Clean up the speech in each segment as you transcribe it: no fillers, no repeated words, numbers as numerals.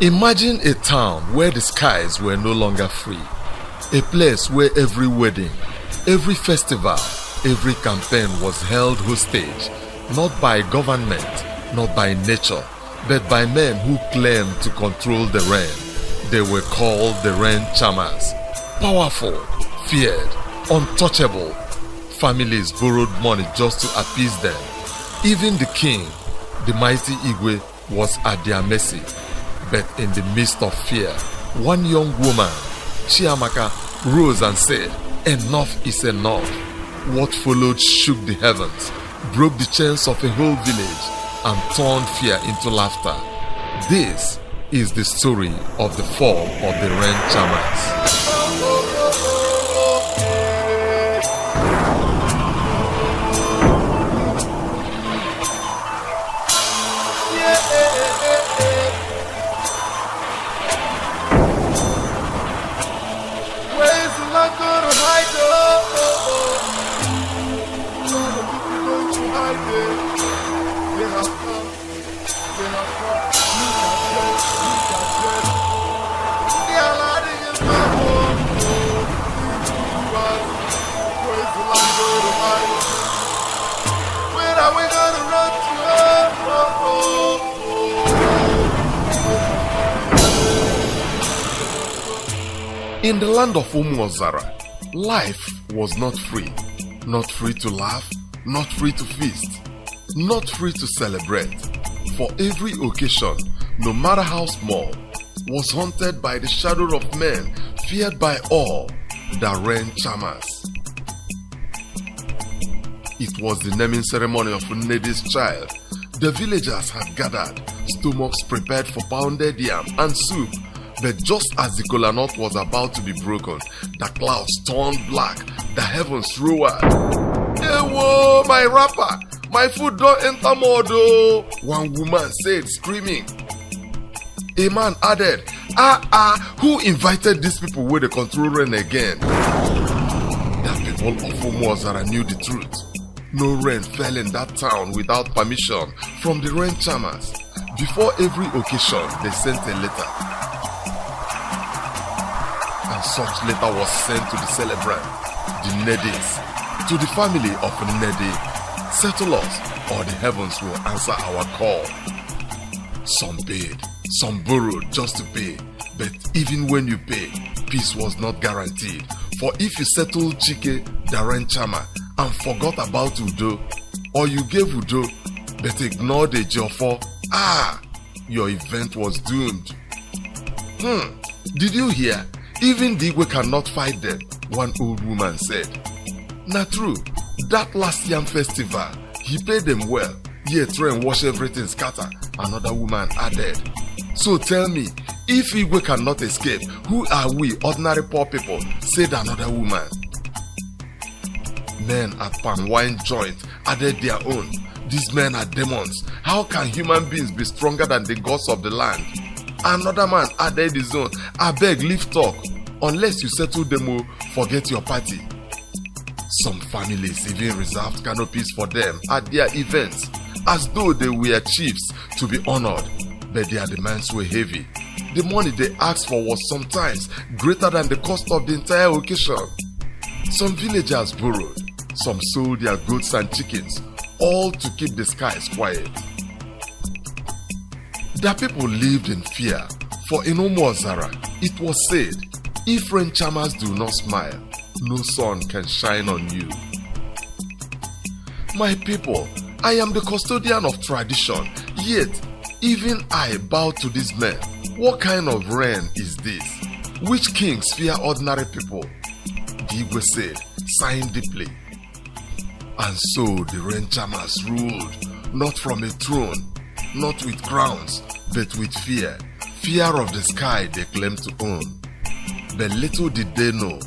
Imagine a town where the skies were no longer free. A place where every wedding, every festival, every campaign was held hostage, not by government, not by nature, but by men who claimed to control the rain. They were called the rain charmers. Powerful, feared, untouchable. Families borrowed money just to appease them. Even the king, the mighty Igwe, was at their mercy. But in the midst of fear, one young woman, Chiamaka, rose and said, "Enough is enough." What followed shook the heavens, broke the chains of a whole village, and turned fear into laughter. This is the story of the fall of the rain charmers. In the land of Umuozara, life was not free. Not free to laugh, not free to feast, not free to celebrate. For every occasion, no matter how small, was haunted by the shadow of men feared by all, the rain charmers. It was the naming ceremony of Nnede's child. The villagers had gathered, stomachs prepared for pounded yam and soup. But just as the kola nut was about to be broken, the clouds turned black, the heavens roared. "Hey, whoa, my rapper! My food don't enter modo!" one woman said, screaming. A man added, who invited these people with the control rain again? The people of Umuozara knew the truth. No rain fell in that town without permission from the rain charmers. Before every occasion, they sent a letter. And such letter was sent to the celebrant, the Nnedes, to the family of Nnede. "Settle us, or the heavens will answer our call." Some paid, some borrowed just to pay. But even when you pay, peace was not guaranteed. For if you settled Chike, the rain charmer, and forgot about Udo, or you gave Udo, but ignored the Jofo, your event was doomed. Did you hear? Even the Igwe cannot fight them, one old woman said. Na true, that last yam festival, he paid them well, yet rain wash everything scatter, another woman added. So tell me, if Igwe cannot escape, who are we ordinary poor people, said another woman. Men at palm wine joint added their own. These men are demons. How can human beings be stronger than the gods of the land? Another man added his own. I beg, leave talk. Unless you settle them, forget your party. Some families even reserved canopies for them at their events, as though they were chiefs to be honored. But their demands were heavy. The money they asked for was sometimes greater than the cost of the entire occasion. Some villagers borrowed. Some sold their goats and chickens, all to keep the skies quiet. The people lived in fear, for in Umuozara, it was said, if rain charmers do not smile, no sun can shine on you. My people, I am the custodian of tradition, yet even I bow to these men. What kind of rain is this? Which kings fear ordinary people? The Igwe said, sighing deeply. And so the rain charmers ruled, not from a throne, not with crowns, but with fear. Fear of the sky they claimed to own. But little did they know,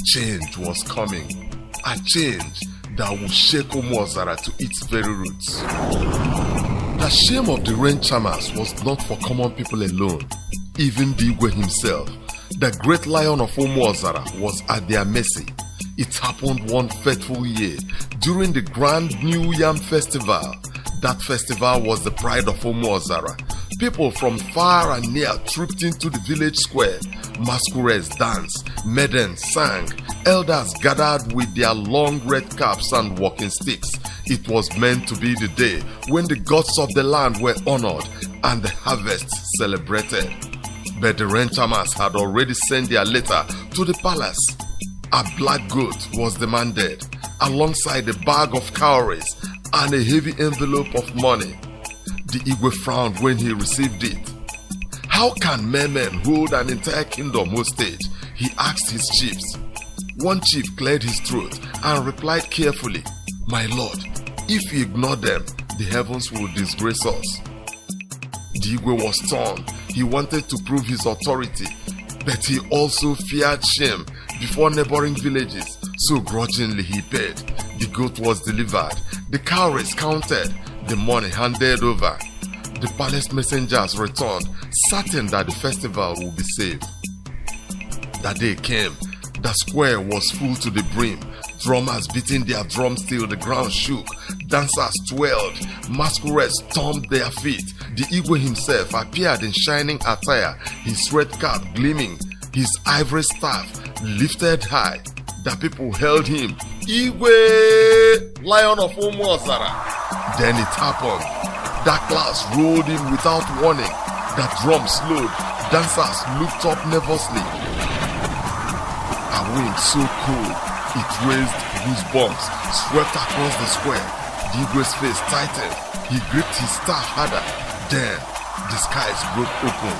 change was coming. A change that would shake Umuozara to its very roots. The shame of the rain charmers was not for common people alone. Even the Igwe himself, the great lion of Umuozara, was at their mercy. It happened one fateful year during the grand New Yam Festival. That festival was the pride of Umuozara. People from far and near trooped into the village square. Masquerades danced, maidens sang, elders gathered with their long red caps and walking sticks. It was meant to be the day when the gods of the land were honored and the harvest celebrated. But the Renchamas had already sent their letter to the palace. A black goat was demanded, alongside a bag of cowries and a heavy envelope of money. The Igwe frowned when he received it. How can men hold an entire kingdom hostage? He asked his chiefs. One chief cleared his throat and replied carefully, "My lord, if we ignore them, the heavens will disgrace us." The Igwe was torn. He wanted to prove his authority, but he also feared shame before neighboring villages, so grudgingly he paid. The goat was delivered, the cowries counted, the money handed over. The palace messengers returned, certain that the festival would be saved. The day came. The square was full to the brim. Drummers beating their drums till the ground shook. Dancers twirled. Masquerades stomped their feet. The Igwe himself appeared in shining attire, his red cap gleaming, his ivory staff lifted high. The people held him. "Igwe, Lion of Umuozara." Then it happened. The clouds rolled in without warning. The drums slowed. Dancers looked up nervously. A wind so cold it raised goosebumps swept across the square. The Igwe's face tightened. He gripped his staff harder. Then the skies broke open.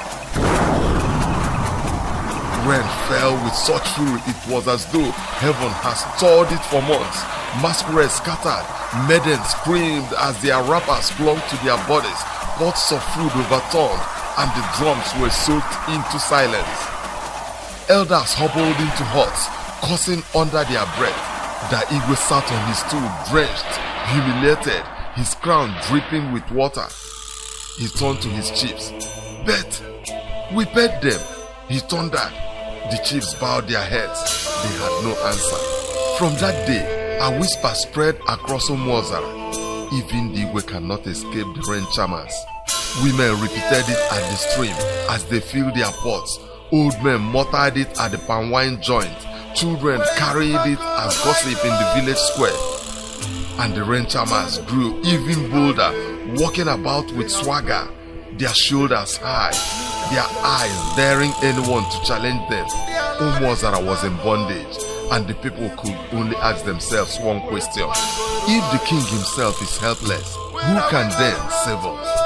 Rain fell with such fury it was as though heaven had stored it for months. Masquerades scattered. Maidens screamed as their wrappers clung to their bodies. Pots of food overturned and the drums were soaked into silence. Elders hobbled into huts, cursing under their breath. The Igwe sat on his stool, drenched, humiliated, his crown dripping with water. He turned to his chiefs. "But we paid them," he thundered. The chiefs bowed their heads. They had no answer. From that day, a whisper spread across Umuozara. Even the Igwe cannot escape the Renchamas. Women repeated it at the stream as they filled their pots. Old men muttered it at the palm wine joint. Children carried it as gossip in the village square. And the Renchamas grew even bolder, walking about with swagger, their shoulders high, their eyes daring anyone to challenge them. Umuozara was in bondage, and the people could only ask themselves one question: if the king himself is helpless, who can then save us?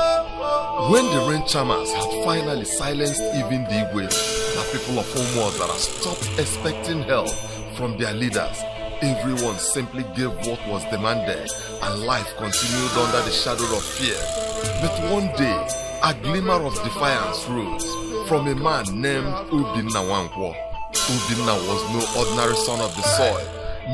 When the Renchamas had finally silenced even the Igwe, the people of Umuozara stopped expecting help from their leaders. Everyone simply gave what was demanded, and life continued under the shadow of fear. But one day, a glimmer of defiance rose from a man named Obina. Obina was no ordinary son of the soil.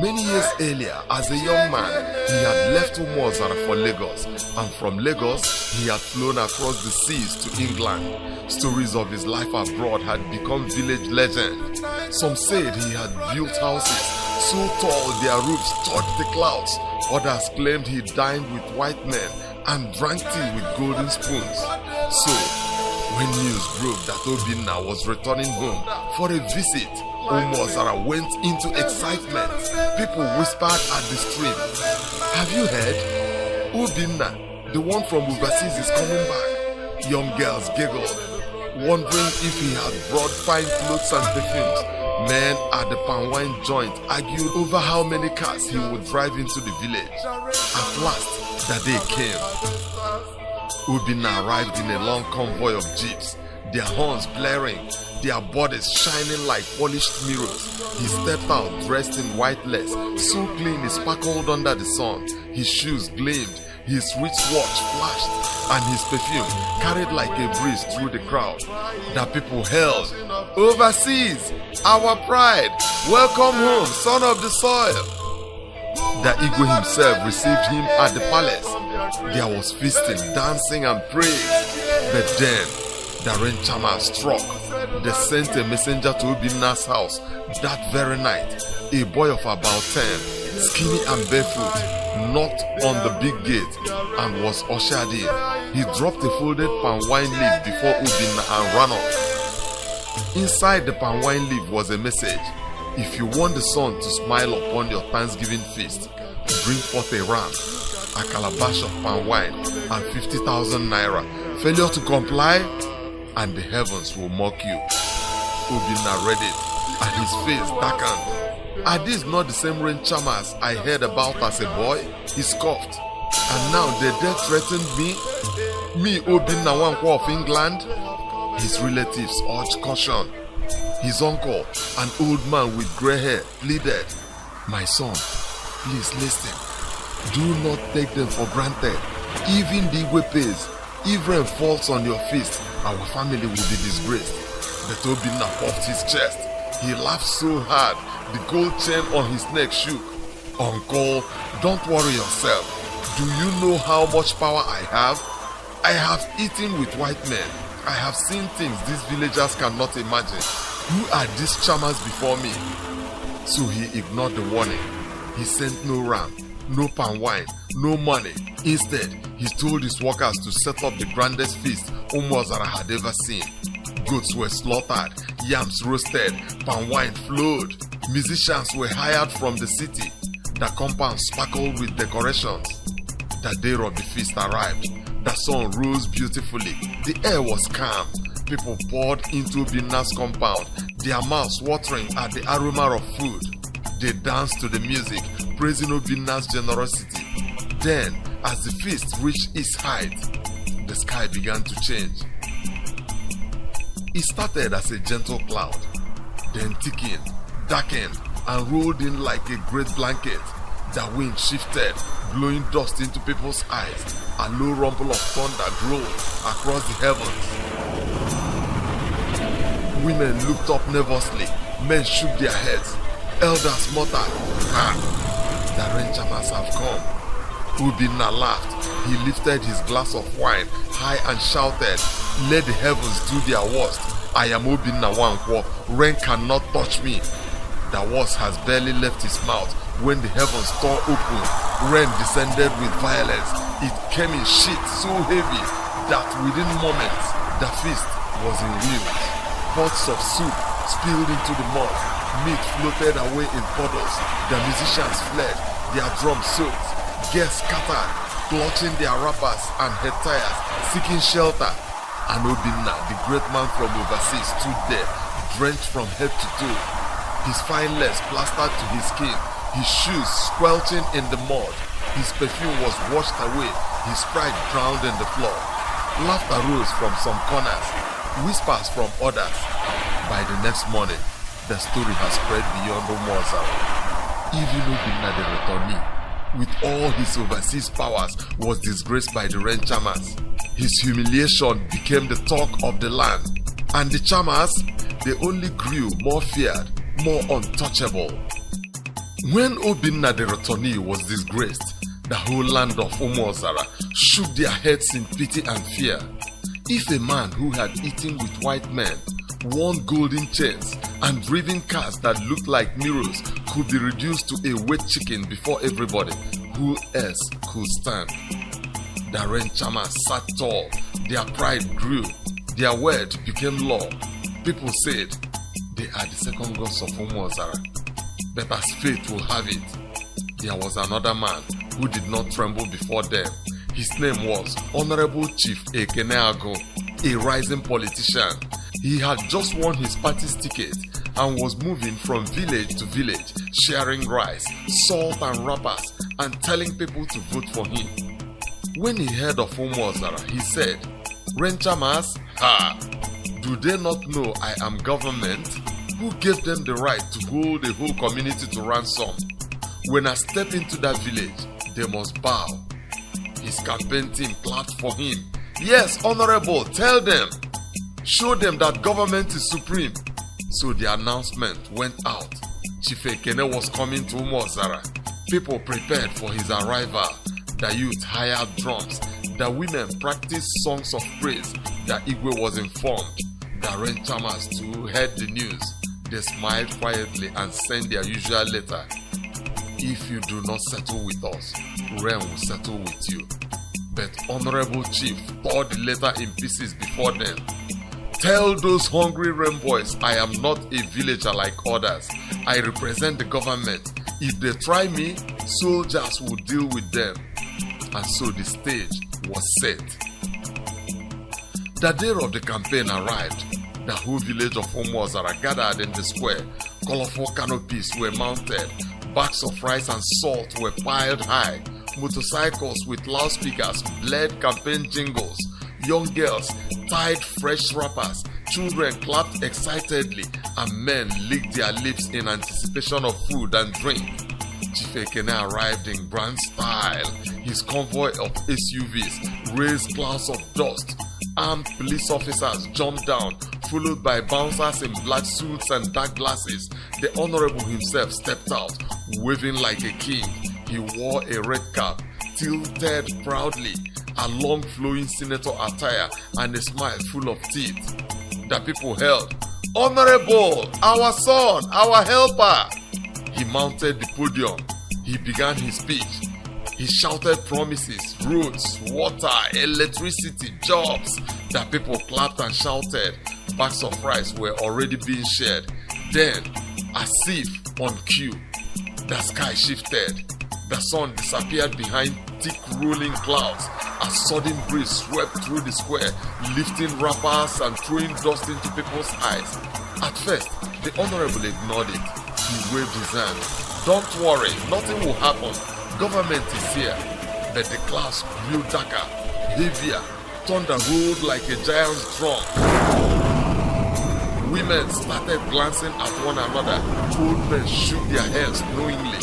Many years earlier, as a young man, he had left Umuozara for Lagos, and from Lagos, he had flown across the seas to England. Stories of his life abroad had become village legend. Some said he had built houses so tall their roofs touched the clouds. Others claimed he dined with white men and drank tea with golden spoons. So, when news broke that Obina was returning home for a visit, Umuozara went into excitement. People whispered at the stream, "Have you heard? Obina, the one from overseas, is coming back." Young girls giggled, wondering if he had brought fine clothes and perfumes. Men at the palm wine joint argued over how many cars he would drive into the village. At last, the day came. Obina arrived in a long convoy of jeeps, their horns blaring, their bodies shining like polished mirrors. He stepped out dressed in white lace, so clean it sparkled under the sun. His shoes gleamed, his wristwatch flashed, and his perfume carried like a breeze through the crowd. The people hailed, "Overseas, our pride, welcome home, son of the soil." The Igwe himself received him at the palace. There was feasting, dancing, and praise. But then, the Renchama struck. They sent a messenger to Obina's house that very night. A boy of about 10, skinny and barefoot, knocked on the big gate and was ushered in. He dropped a folded palm wine leaf before Obina and ran off. Inside the palm wine leaf was a message. If you want the sun to smile upon your Thanksgiving feast, bring forth a ram, a calabash of palm wine, and 50,000 naira. Failure to comply, and the heavens will mock you. Obina read it, and his face darkened. Are these not the same Chiamas I heard about as a boy? He scoffed. And now the death threatened me? Me, Obina Nwankwo of England? His relatives urged caution. His uncle, an old man with grey hair, pleaded, "My son, please listen. Do not take them for granted. Even the Igwe pays. If rain falls on your feast, our family will be disgraced." But Obina puffed his chest. He laughed so hard, the gold chain on his neck shook. "Uncle, don't worry yourself. Do you know how much power I have? I have eaten with white men. I have seen things these villagers cannot imagine. Who are these Chiamas before me?" So he ignored the warning. He sent no ram, no palm wine, no money. Instead, he told his workers to set up the grandest feast Umuozara had ever seen. Goats were slaughtered, yams roasted, palm wine flowed. Musicians were hired from the city. The compound sparkled with decorations. The day of the feast arrived. The sun rose beautifully. The air was calm. People poured into Obina's compound, their mouths watering at the aroma of food. They danced to the music, praising Obina's generosity. Then, as the feast reached its height, the sky began to change. It started as a gentle cloud, then thickened, darkened, and rolled in like a great blanket. The wind shifted, blowing dust into people's eyes. A low rumble of thunder glowed across the heavens. Women looked up nervously. Men shook their heads. Elders muttered, "Ah, the Chiamas have come." Obina laughed. He lifted his glass of wine high and shouted, "Let the heavens do their worst. I am Obina Nwankwo. Rain cannot touch me." The worst has barely left his mouth when the heavens tore open. Rain descended with violence. It came in sheets so heavy that within moments the feast was in ruins. Pots of soup spilled into the mud. Meat floated away in puddles. The musicians fled, their drums soaked. Guests scattered, clutching their wrappers and head tires, seeking shelter. And Obina, the great man from overseas, stood there, drenched from head to toe. His fine legs plastered to his skin, his shoes squelching in the mud. His perfume was washed away, his pride drowned in the floor. Laughter rose from some corners, whispers from others. By the next morning, the story has spread beyond Umuozara. Even Obina the returnee, with all his overseas powers, was disgraced by the Chiamas. His humiliation became the talk of the land. And the Chiamas, they only grew more feared, more untouchable. When Obina the returnee was disgraced, the whole land of Umuozara shook their heads in pity and fear. If a man who had eaten with white men, worn golden chains, and driven cars that looked like mirrors could be reduced to a wet chicken before everybody, who else could stand? The Chiamas sat tall, their pride grew, their word became law. People said, they are the second gods of Umuozara. But as fate will have it, there was another man who did not tremble before them. His name was Honorable Chief Ekeneago, a rising politician. He had just won his party's ticket and was moving from village to village, sharing rice, salt and wrappers, and telling people to vote for him. When he heard of Umuozara, he said, "Chiamas, ha! Do they not know I am government? Who gave them the right to hold a whole community to ransom? When I step into that village, they must bow." His campaign team clapped for him. "Yes, Honorable, tell them. Show them that government is supreme." So the announcement went out. Chief Ekene was coming to Umuozara. People prepared for his arrival. The youth hired drums. The women practiced songs of praise. The Igwe was informed. The Chiamas too heard the news. They smiled quietly and sent their usual letter. If you do not settle with us, Ren will settle with you. But Honorable Chief tore the letter in pieces before them. Tell those hungry Ren boys I am not a villager like others. I represent the government. If they try me, soldiers will deal with them. And so the stage was set. The day of the campaign arrived. The whole village of Umuozara gathered in the square. Colorful canopies were mounted. Bags of rice and salt were piled high. Motorcycles with loudspeakers bled campaign jingles. Young girls tied fresh wrappers. Children clapped excitedly, and men licked their lips in anticipation of food and drink. Chief Ekene arrived in grand style. His convoy of SUVs raised clouds of dust. Armed police officers jumped down, followed by bouncers in black suits and dark glasses. The Honorable himself stepped out, waving like a king. He wore a red cap, tilted proudly, a long flowing senator attire, and a smile full of teeth. The people hailed, "Honorable, our son, our helper!" He mounted the podium. He began his speech. He shouted promises, roads, water, electricity, jobs. The people clapped and shouted. Bags of rice were already being shared. Then, as if on cue, the sky shifted. The sun disappeared behind thick rolling clouds. A sudden breeze swept through the square, lifting wrappers and throwing dust into people's eyes. At first, the Honorable ignored it. He waved his hand. "Don't worry, nothing will happen. Government is here." But the clouds grew darker, heavier. Thunder rolled like a giant's drum. Women started glancing at one another. Old men shook their heads knowingly.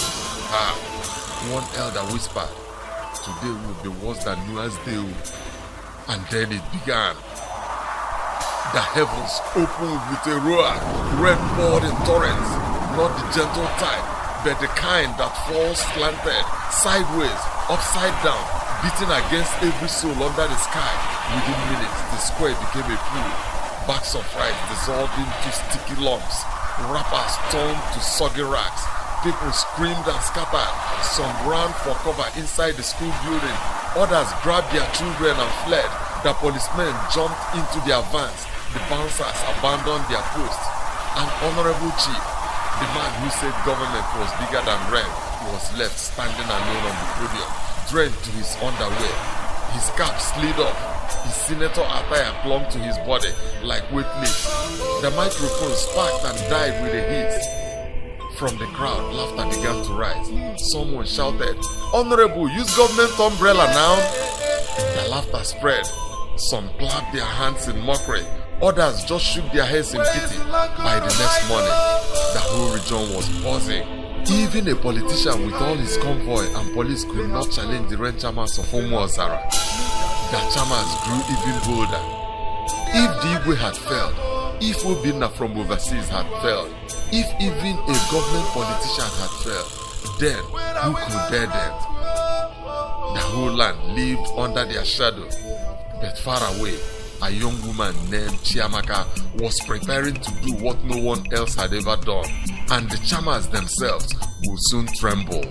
One elder whispered, "Today will be worse than Noah's Day." And then it began. The heavens opened with a roar. Rain poured in torrents, not the gentle type, but the kind that falls slanted, sideways, upside down, beating against every soul under the sky. Within minutes, the square became a pool. Bags of rice dissolved into sticky lumps. Wrappers turned to soggy rags. People screamed and scattered. Some ran for cover inside the school building. Others grabbed their children and fled. The policemen jumped into their vans. The bouncers abandoned their posts. An Honorable Chief, the man who said government was bigger than Ren, was left standing alone on the podium, drenched to his underwear. His cap slid off. His senator attire clung to his body like weightlifts. The microphone sparked and died with a hiss. From the crowd, laughter began to rise. Someone shouted, "Honorable, use government umbrella now." The laughter spread. Some clapped their hands in mockery. Others just shook their heads in pity. By the next morning, the whole region was buzzing. Even a politician with all his convoy and police could not challenge the Ren chamas of Umuozara. The chamas grew even bolder. If the Igwe had failed, if Obina from overseas had failed, if even a government politician had failed, then who could dare them? The whole land lived under their shadow. But far away, a young woman named Chiamaka was preparing to do what no one else had ever done, and the chamas themselves would soon tremble.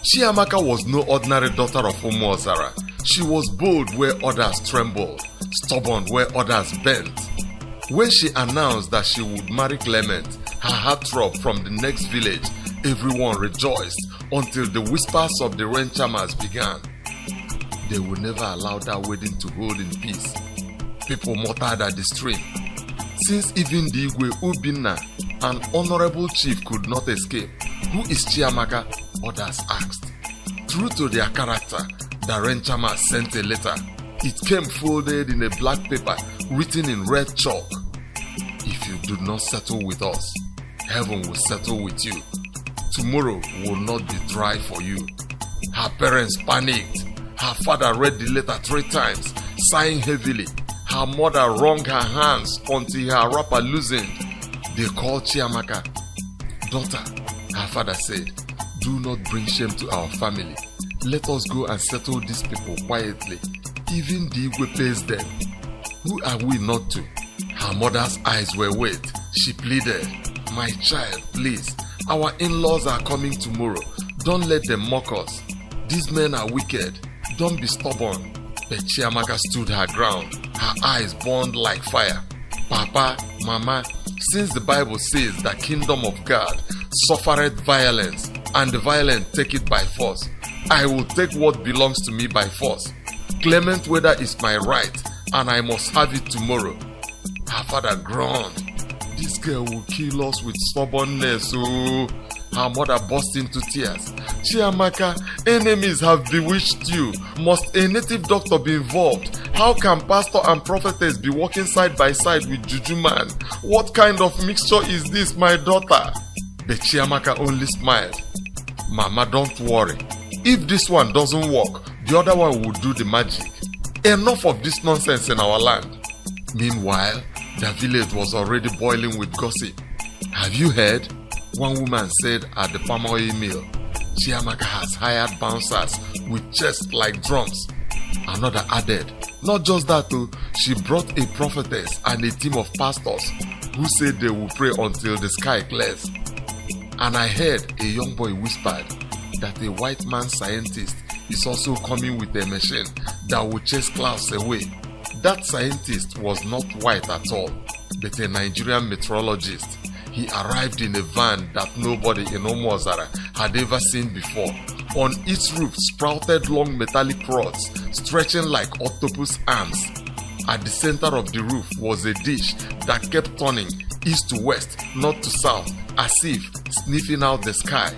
Chiamaka was no ordinary daughter of Umuozara. She was bold where others trembled, stubborn where others bent. When she announced that she would marry Clement, her heartthrob from the next village, everyone rejoiced until the whispers of the Ren chamas began. They would never allow that wedding to hold in peace. People muttered at the stream. Since even the Igwe, Obina, an Honorable Chief could not escape, who is Chiamaka? Others asked. True to their character, the Ren chama sent a letter. It came folded in a black paper, written in red chalk. If you do not settle with us, heaven will settle with you. Tomorrow will not be dry for you. Her parents panicked. Her father read the letter 3 times, sighing heavily. Her mother wrung her hands until her wrapper loosened. They called Chiamaka. "Daughter," her father said, "do not bring shame to our family. Let us go and settle these people quietly. Even the Igwe pays them. Who are we not to?" Her mother's eyes were wet. She pleaded, "My child, please. Our in-laws are coming tomorrow. Don't let them mock us. These men are wicked. Don't be stubborn. But Chiamaka stood her ground. Her eyes burned like fire. Papa, Mama, since the Bible says the kingdom of God suffereth violence, and the violent take it by force, I will take what belongs to me by force. Clement weather is my right, and I must have it tomorrow. Her father groaned. This girl will kill us with stubbornness. Oh. Her mother burst into tears. Chiamaka, enemies have bewitched you. Must a native doctor be involved? How can pastor and prophetess be walking side by side with juju man? What kind of mixture is this, my daughter? But Chiamaka only smiled. Mama, don't worry. If this one doesn't work, the other one will do the magic. Enough of this nonsense in our land. Meanwhile, the village was already boiling with gossip. Have you heard? One woman said at the palm oil mill, Chiamaka has hired bouncers with chests like drums. Another added, not just that too, she brought a prophetess and a team of pastors who said they will pray until the sky clears. And I heard a young boy whispered that a white man scientist is also coming with a machine that will chase clouds away. That scientist was not white at all, but a Nigerian meteorologist. He arrived in a van that nobody in Umuozara had ever seen before. On its roof sprouted long metallic rods stretching like octopus arms. At the center of the roof was a dish that kept turning east to west, north to south, as if sniffing out the sky.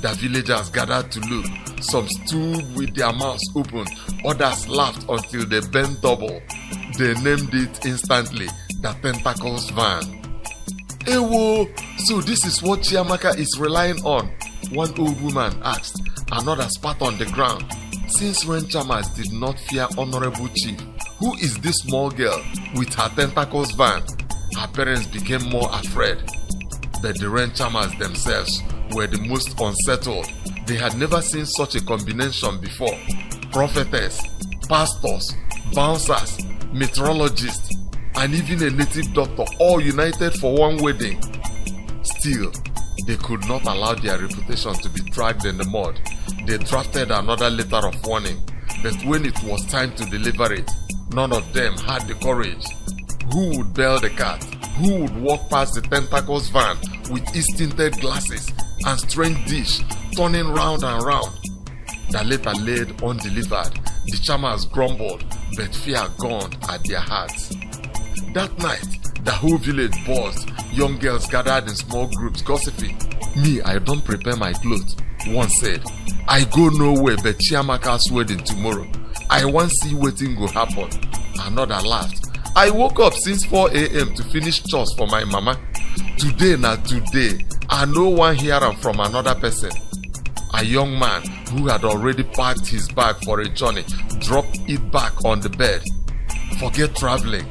The villagers gathered to look. Some stood with their mouths open, others laughed until they bent double. They named it instantly the Tentacles Van. Ewo, so this is what Chiamaka is relying on? One old woman asked. Another spat on the ground. Since Renchamas did not fear Honorable Chief, who is this small girl with her Tentacles Van? Her parents became more afraid. But the Renchamas themselves were the most unsettled. They had never seen such a combination before. Prophetess, pastors, bouncers, meteorologists, and even a native doctor, all united for one wedding. Still, they could not allow their reputation to be dragged in the mud. They drafted another letter of warning, but when it was time to deliver it, none of them had the courage. Who would bail the cat? Who would walk past the Tentacles Van with its tinted glasses and strange dish turning round and round? The letter laid undelivered. The Chamas grumbled, but fear gone at their hearts. That night, the whole village buzzed. Young girls gathered in small groups gossiping. Me, I don't prepare my clothes. One said, I go nowhere but Chiamaka's wedding tomorrow. I want see wetin go happen. Another laughed. I woke up since 4 a.m. to finish chores for my mama. Today na today, I no one hear am from another person. A young man who had already packed his bag for a journey dropped it back on the bed. Forget traveling,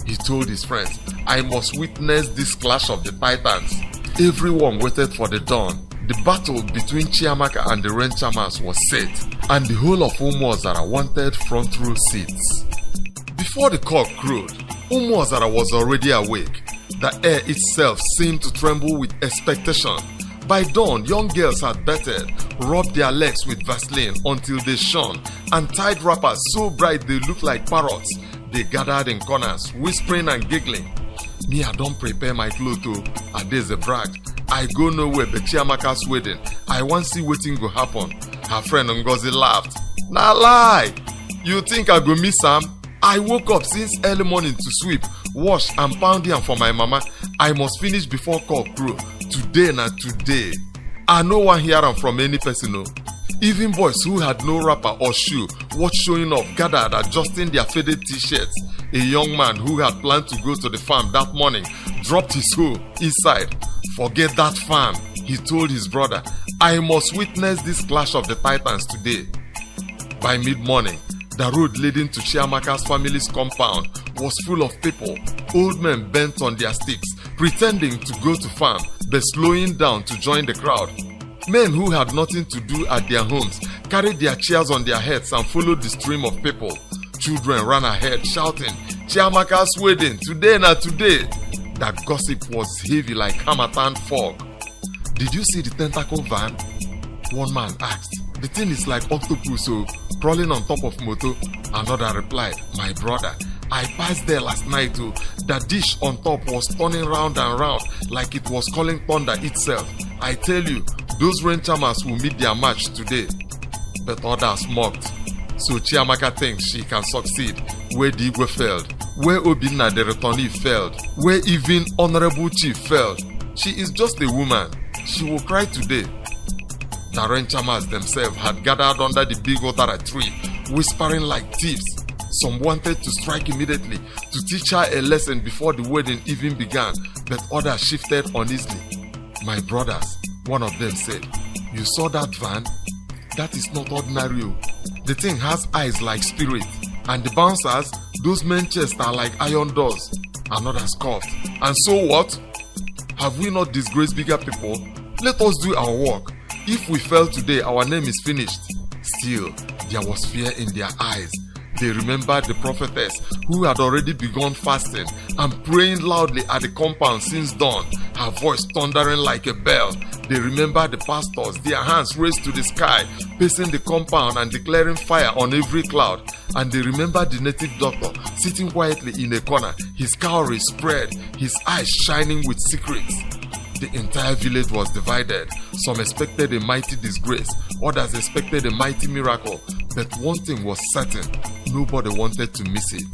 he told his friends. I must witness this clash of the titans. Everyone waited for the dawn. The battle between Chiamaka and the Renchamas was set, and the whole of Umuozara wanted front row seats. Before the cock crowed, Umuozara was already awake. The air itself seemed to tremble with expectation. By dawn, young girls had betted, rubbed their legs with Vaseline until they shone, and tied wrappers so bright they looked like parrots. They gathered in corners, whispering and giggling. Me, I don't prepare my clothes too. Adeze bragged. I go nowhere but Chiamaka's wedding. I want see wetin go happen. Her friend Ngozi laughed. Nah lie! You think I go miss am? I woke up since early morning to sweep, wash and pound yam for my mama. I must finish before cock crow. Today na today. I no wan hear am from any person o. Even boys who had no wrapper or shoe watched showing off gathered adjusting their faded t-shirts. A young man who had planned to go to the farm that morning dropped his hoe inside. Forget that farm, he told his brother. I must witness this clash of the titans today. By mid-morning, the road leading to Chiamaka's family's compound was full of people. Old men bent on their sticks, pretending to go to farm, but slowing down to join the crowd. Men who had nothing to do at their homes carried their chairs on their heads and followed the stream of people. Children ran ahead shouting, Chiamaka's wedding, today na today. The gossip was heavy like Hamatan fog. Did you see the tentacle van? One man asked, "The thing is like octopus, so crawling on top of moto." Another replied, "My brother, I passed there last night too. The dish on top was turning round and round like it was calling thunder itself. I tell you, those rain charmers will meet their match today." But others mocked. So Chiamaka thinks she can succeed where the Igwe failed, where Obina the returnee failed, where even Honorable Chief failed. She is just a woman. She will cry today. The rain charmers themselves had gathered under the big Umuozara tree, whispering like thieves. Some wanted to strike immediately to teach her a lesson before the wedding even began, but others shifted uneasily. "My brothers," one of them said, "you saw that van? That is not ordinary. The thing has eyes like spirit, and the bouncers, those men chests are like iron doors." Another scoffed. "And so what? Have we not disgraced bigger people? Let us do our work. If we fail today, our name is finished." Still, there was fear in their eyes. They remembered the prophetess who had already begun fasting and praying loudly at the compound since dawn, her voice thundering like a bell. They remembered the pastors, their hands raised to the sky, pacing the compound and declaring fire on every cloud. And they remembered the native doctor sitting quietly in a corner, his cowrie spread, his eyes shining with secrets. The entire village was divided. Some expected a mighty disgrace, others expected a mighty miracle. But one thing was certain, nobody wanted to miss it.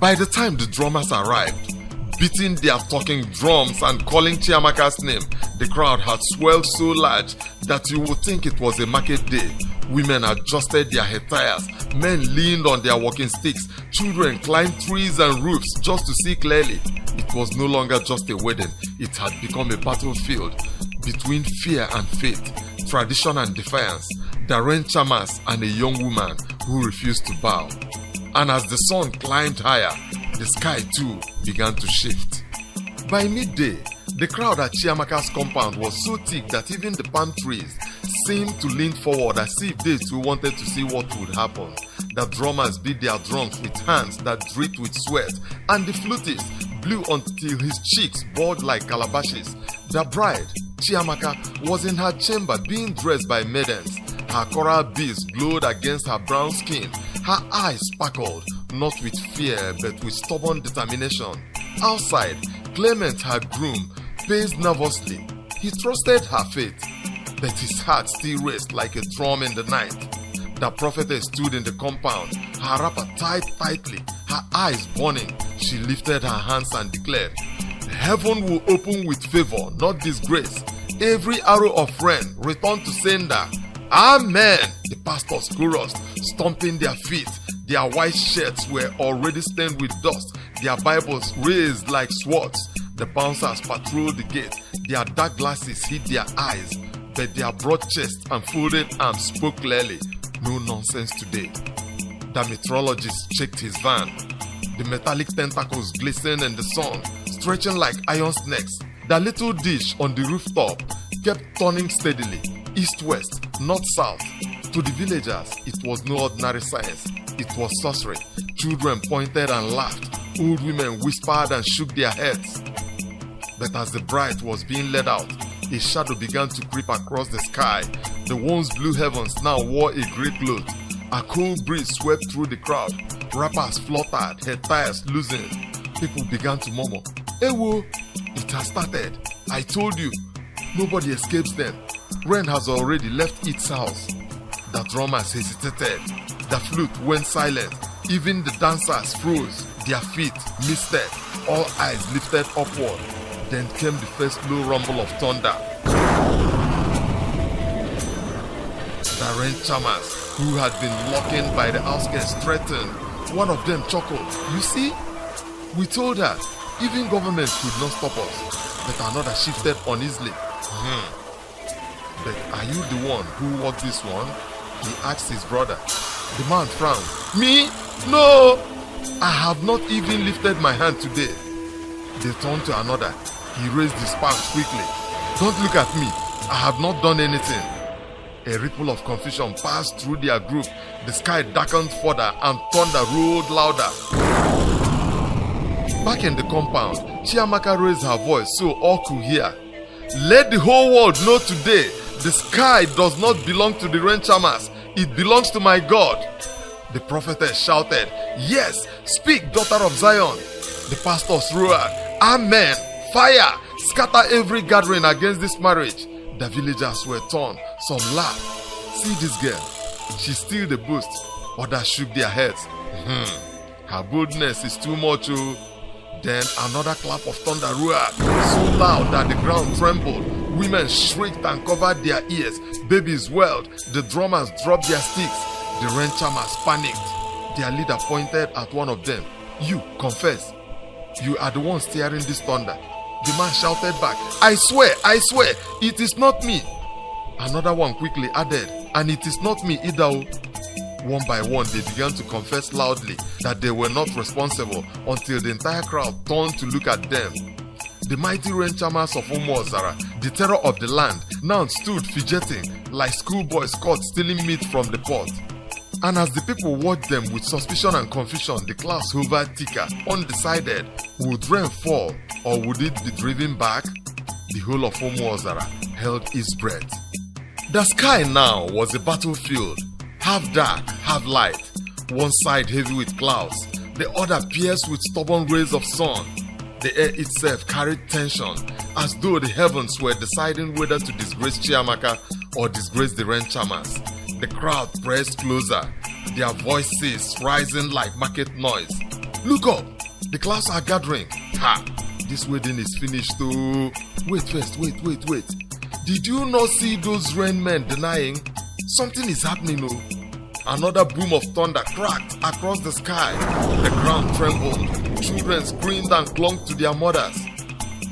By the time the drummers arrived, beating their talking drums and calling Chiamaka's name, the crowd had swelled so large that you would think it was a market day. Women adjusted their head tires, men leaned on their walking sticks, children climbed trees and roofs just to see clearly. It was no longer just a wedding, it had become a battlefield between fear and faith, tradition and defiance, the rain charmers and a young woman who refused to bow. And as the sun climbed higher, the sky too began to shift. By midday, the crowd at Chiamaka's compound was so thick that even the palm trees seemed to lean forward as if they too wanted to see what would happen. The drummers beat their drums with hands that dripped with sweat, and the flutist blew until his cheeks bulged like calabashes. The bride, Chiamaka, was in her chamber being dressed by maidens. Her coral beads glowed against her brown skin. Her eyes sparkled, not with fear but with stubborn determination. Outside, Clement, her groom, paced nervously. He trusted her faith, but his heart still raced like a drum in the night. The prophetess stood in the compound, her wrapper tied tightly, her eyes burning. She lifted her hands and declared, "Heaven will open with favor, not disgrace. Every arrow of rain return to sender. Amen." The pastors chorused, stomping their feet. Their white shirts were already stained with dust, their Bibles raised like swords. The bouncers patrolled the gate. Their dark glasses hid their eyes, but their broad chests and folded arms spoke clearly. No nonsense today. The meteorologist checked his van. The metallic tentacles glistened in the sun, stretching like iron snakes. The little dish on the rooftop kept turning steadily, east-west, north-south. To the villagers, it was no ordinary science. It was sorcery. Children pointed and laughed. Old women whispered and shook their heads. But as the bride was being led out, a shadow began to creep across the sky. The once blue heavens now wore a grey cloth. A cold breeze swept through the crowd. Wrappers fluttered, head tires loosened. People began to murmur, "Ewo, it has started. I told you, nobody escapes them. Rain has already left its house." The drummers hesitated. The flute went silent. Even the dancers froze. Their feet misted. All eyes lifted upward. Then came the first low rumble of thunder. The rain charmers, who had been lurking by the outskirts, threatened. One of them chuckled. "You see? We told her, even government could not stop us." But another shifted uneasily. "But are you the one who walked this one?" he asked his brother. The man frowned. "Me? No! I have not even lifted my hand today." They turned to another. He raised his palms quickly. "Don't look at me. I have not done anything." A ripple of confusion passed through their group. The sky darkened further and thunder rolled louder. Back in the compound, Chiamaka raised her voice so all could hear. Let the whole world know today, the sky does not belong to the rain charmers. It belongs to my God. The prophetess shouted, Yes, speak, daughter of Zion. The pastors roared, Amen, fire, scatter every gathering against this marriage. The villagers were torn, some laughed. See this girl, she still the boast. Others shook their heads. Her boldness is too much. Then another clap of thunder roared, so loud that the ground trembled. Women shrieked and covered their ears. Babies wailed. The drummers dropped their sticks. The rain charmers panicked. Their leader pointed at one of them. You, confess. You are the one steering this thunder. The man shouted back, I swear, it is not me. Another one quickly added, and it is not me either. One by one, they began to confess loudly that they were not responsible until the entire crowd turned to look at them. The mighty rain charmers of Umuozara, the terror of the land, now stood fidgeting like schoolboys caught stealing meat from the pot. And as the people watched them with suspicion and confusion, the clouds hovered thicker, undecided. Would rain fall or would it be driven back? The whole of Umuozara held its breath. The sky now was a battlefield, half dark, half light. One side heavy with clouds, the other pierced with stubborn rays of sun. The air itself carried tension, as though the heavens were deciding whether to disgrace Chiamaka or disgrace the rain charmers. The crowd pressed closer, their voices rising like market noise. Look up! The clouds are gathering. Ha! This wedding is finished too. Wait first, wait. Did you not see those rain men denying? Something is happening, oh. Another boom of thunder cracked across the sky. The ground trembled. Children screamed and clung to their mothers.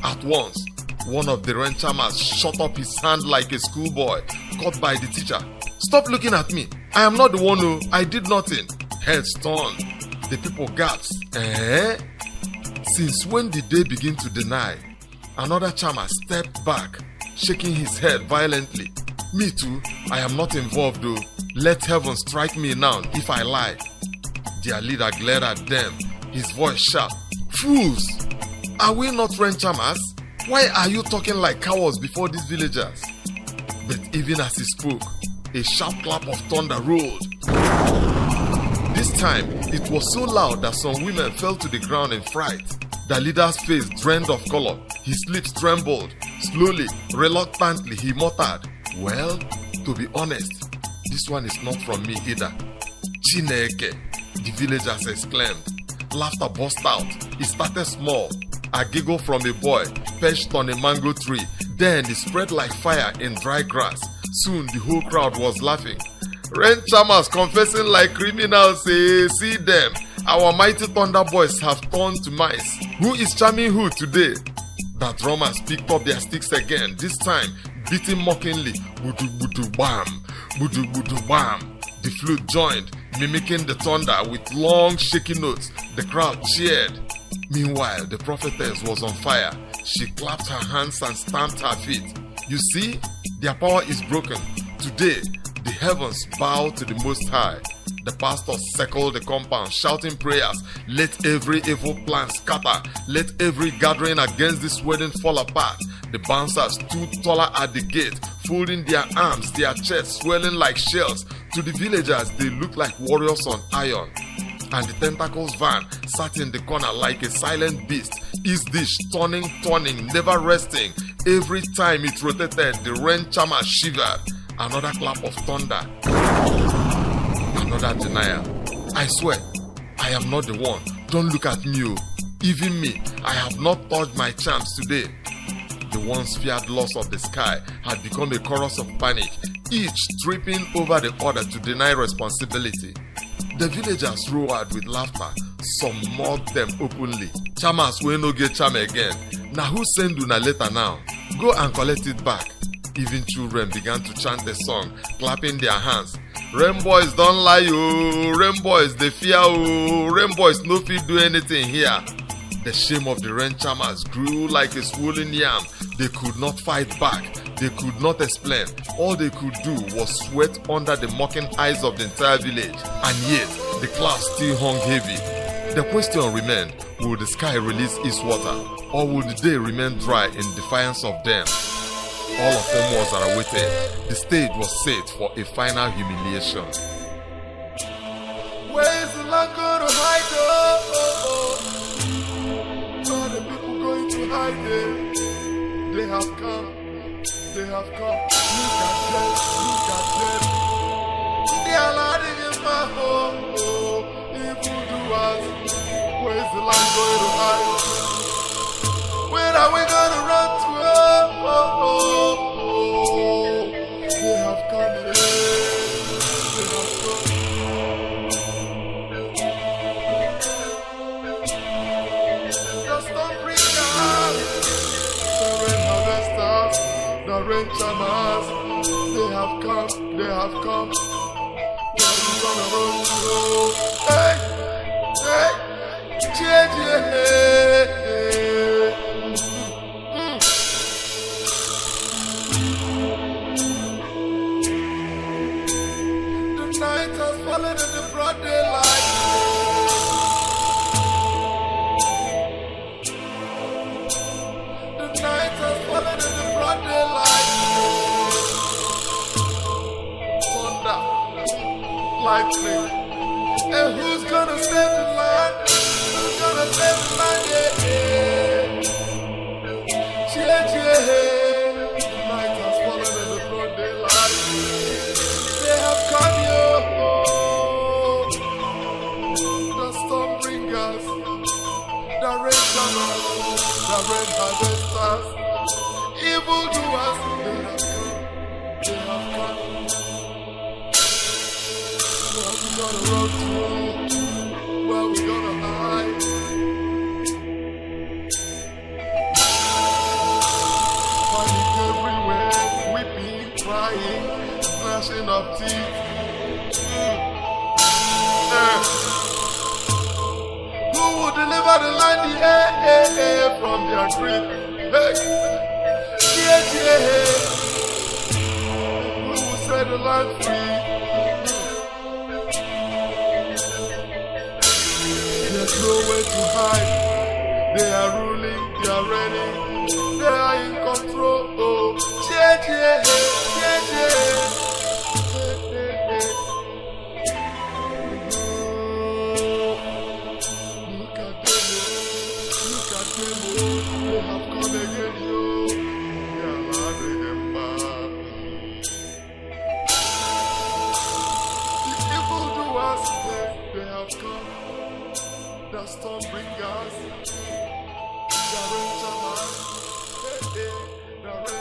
At once, one of the rain charmers shot up his hand like a schoolboy caught by the teacher. Stop looking at me. I am not the one who. I did nothing. Heads turned. The people gasped. Since when did they begin to deny? Another charmer stepped back, shaking his head violently. Me too. I am not involved though. Let heaven strike me now if I lie. Their leader glared at them, his voice sharp. Fools! Are we not rain charmers? Why are you talking like cowards before these villagers? But even as he spoke, a sharp clap of thunder rolled. This time, it was so loud that some women fell to the ground in fright. The leader's face drained of color. His lips trembled. Slowly, reluctantly, he muttered, Well, to be honest, this one is not from me either. Chineke, the villagers exclaimed. Laughter burst out. It started small. A giggle from a boy perched on a mango tree. Then it spread like fire in dry grass. Soon the whole crowd was laughing. Rain charmers confessing like criminals. See them. Our mighty thunder boys have turned to mice. Who is charming who today? The drummers picked up their sticks again, this time beating mockingly. Budu budu bam, budu budu bam. The flute joined, mimicking the thunder with long shaky notes. The crowd cheered. Meanwhile, the prophetess was on fire. She clapped her hands and stamped her feet. You see, their power is broken. Today, the heavens bow to the Most High. The pastors circled the compound, shouting prayers. Let every evil plan scatter. Let every gathering against this wedding fall apart. The bouncers stood taller at the gate, folding their arms, their chests swelling like shells. To the villagers, they looked like warriors on iron. And the tentacles van sat in the corner like a silent beast, his dish turning, never resting. Every time it rotated, the rain charmer shivered. Another clap of thunder. Another denial. I swear, I am not the one. Don't look at me. Even me, I have not touched my charms today. The once feared loss of the sky had become a chorus of panic, each tripping over the other to deny responsibility. The villagers roared with laughter. Some mocked them openly. Charmers will no get charm again. Now who send una letter now? Go and collect it back. Even children began to chant the song, clapping their hands. Rain boys don't lie, oh. Rain boys they fear, oh. Rain boys no fit do anything here. The shame of the rain charmers grew like a swollen yam. They could not fight back. They could not explain. All they could do was sweat under the mocking eyes of the entire village. And yet, the clouds still hung heavy. The question remained, will the sky release its water? Or will the day remain dry in defiance of them? all of Umuozara waited, the stage was set for a final humiliation. Where is the land going to hide? Where are the people going to hide there? They have come. They have come. Look at them. Look at them. They are landing in my home. Evildoers. Where is the land going to hide? Where are we going to run to? They have come. They have come. The rain Chiamas, they have come, they have come. Where you gonna run to? Hey, hey, The night has fallen in the broad daylight. The night has fallen in the broad daylight. Lightning. And who's gonna save the land? Who's gonna save the land? Yeah. The night has fallen in the broad daylight. They have come here. The storm bringers, the rain comers, the rain harvesters, evildoers. They have come. They have come. Where we gonna run to? Where we gonna hide? Panic everywhere, weeping, crying, gnashing of teeth. Who will deliver the land from their grip? Hey, who will set the land free? There's nowhere to hide. They are ruling, they are reigning, they are in control. Oh, Look at them, look at them. They have come again, yo. They are landing them back. The evildoers, they have come. The storm bringers, the rain Chiamas, the rain